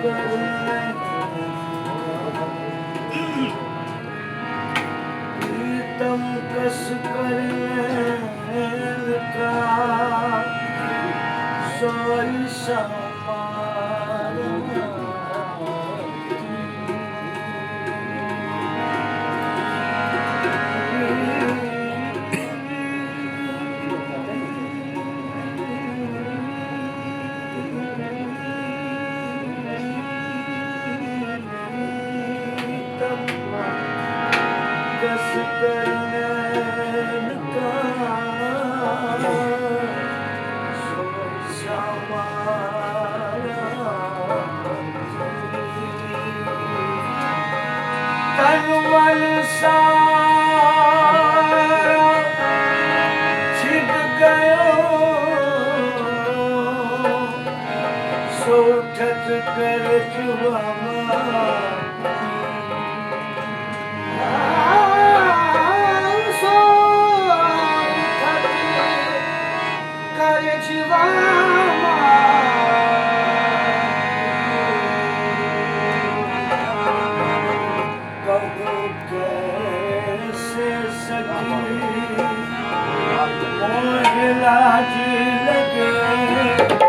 प्रीतम कस कर का सोई समार कस कर का सोई समार तन मन सारा छिप गयो सोठत कर जुआ लाज लगे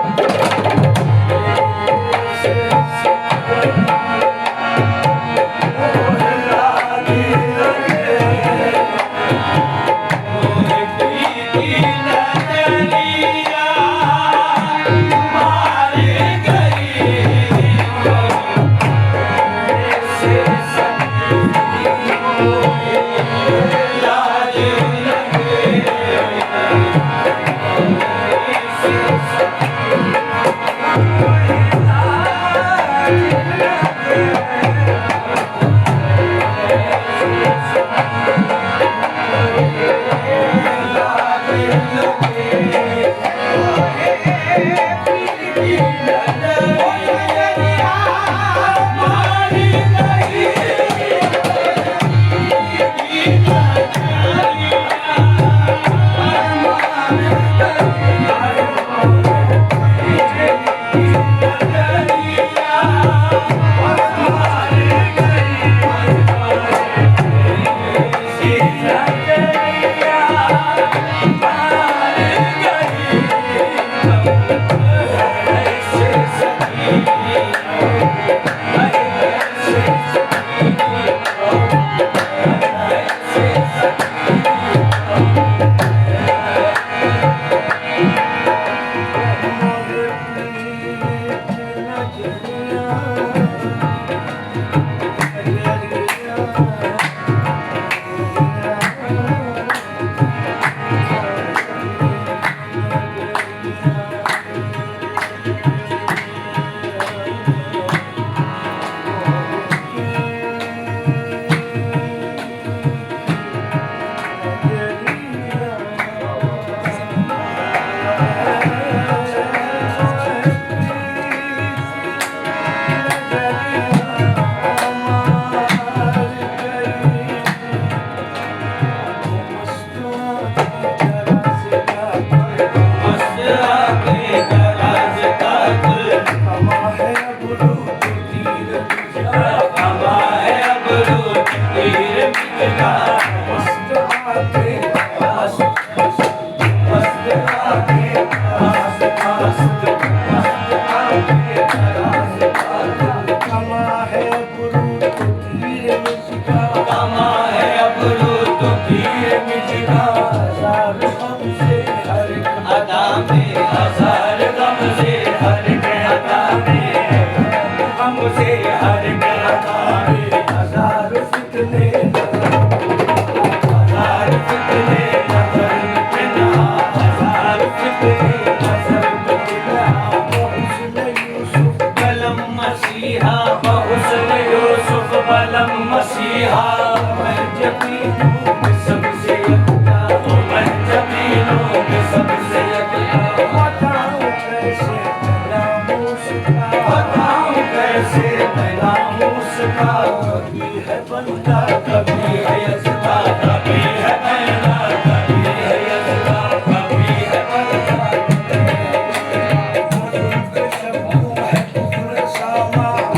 Sama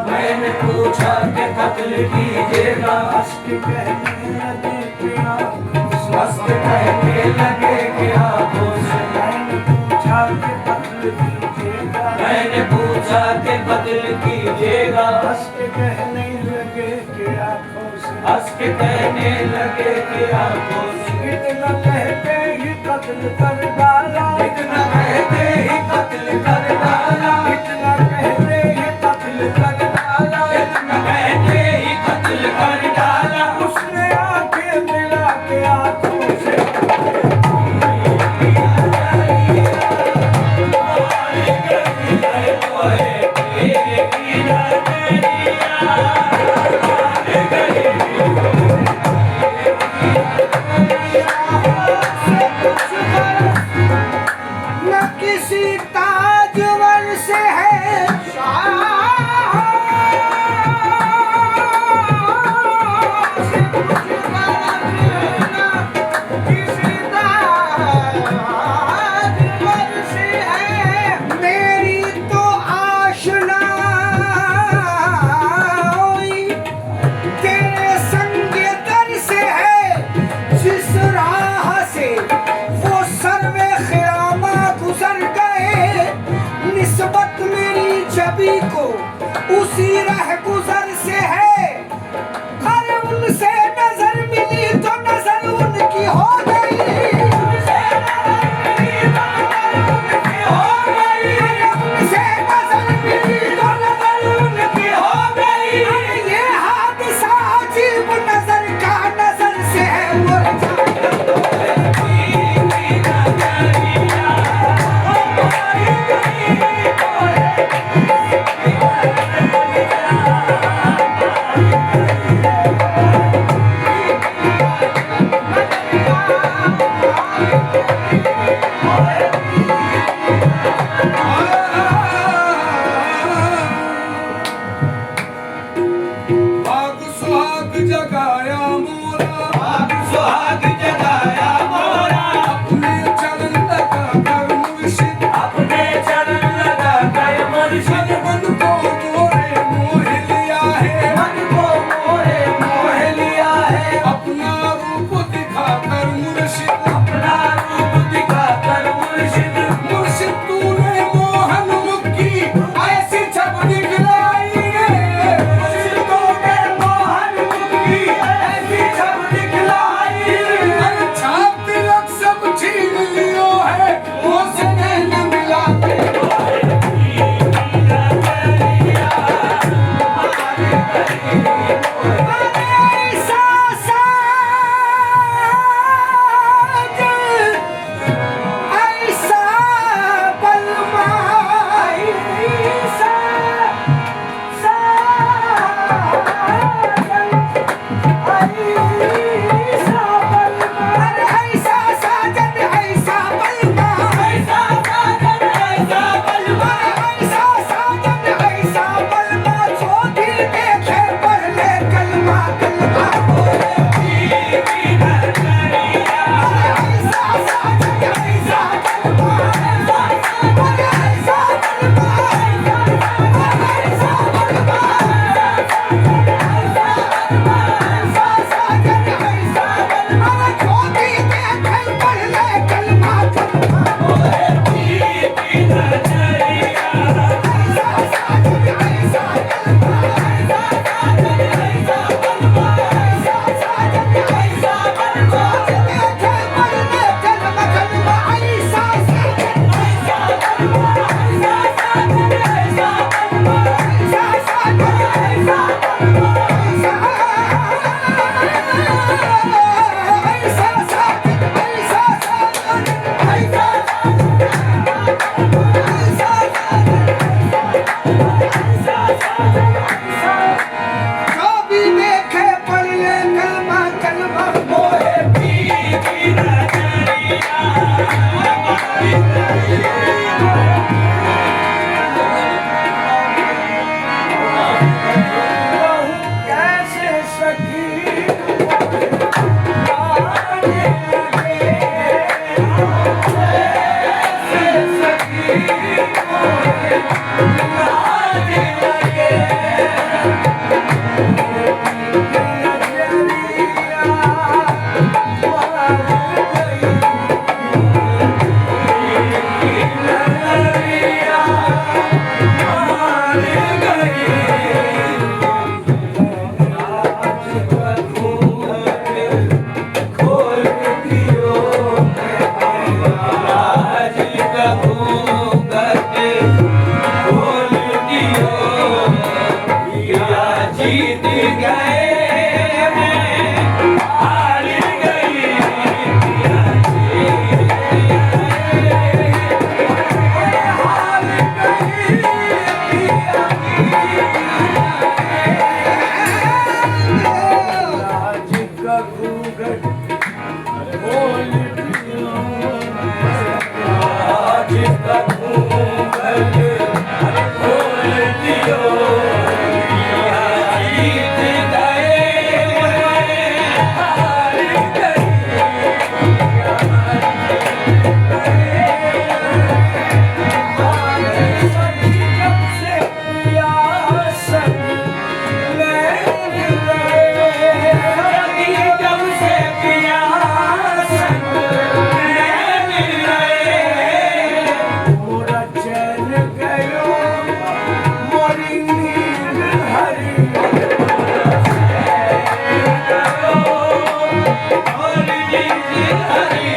मैंने पूछा कि कत्ल कीजिएगा, हंस के कहने लगे कि आंखों से, मैंने पूछा कि कत्ल कीजिएगा, मैंने पूछा कि कत्ल कीजिएगा, हंस के कहने लगे कि आंखों से, हंस के कहने लगे कि आंखों से, इतना कहते ही कत्ल कर डाला, इतना कहते ही कत्ल कर डाला, इतना कहते ही कत्ल कर डाला, इतना कहते ही कत्ल कर डाला। उसने आंखें मिला के आंखों से किसी ताजवर से है किसी ताजवर से है मेरी तो आशना तेरे संग दर से है जिस राह से वो सर्वे खिरामा गुजर गए निस्बत मेरी छवि को उसी रह गुजर से है अरे उनसे नजर मिली तो नजर उनकी हो गई उनसे नजर मिली तो नजर उनकी हो गई ये हादसा अजीब नजर का नजर से है मुरझा कैसे सखी आने लगे, कैसे सखी आने लगे, नजरिया मार गई, नजरिया मार गई। खोल दियो आज का घूंघट, खोल दियो या जीत गए हार गई, या जीत गए हार गई, आज का घूंघट खोल दियो, आज का घूंघट खोल दियो या जीत गए हार गई। सखी जब से प्यासन नैन रहे, सखी जब से प्यासन नैन रहे, मोरा चैन गयो मोरी नींद हरी, मोरी नींद हरी।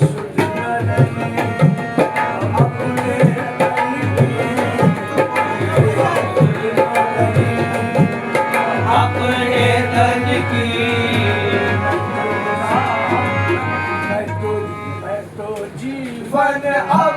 सुध न रहे अपने तन की, अपने तन की, मैं तो जीवन अब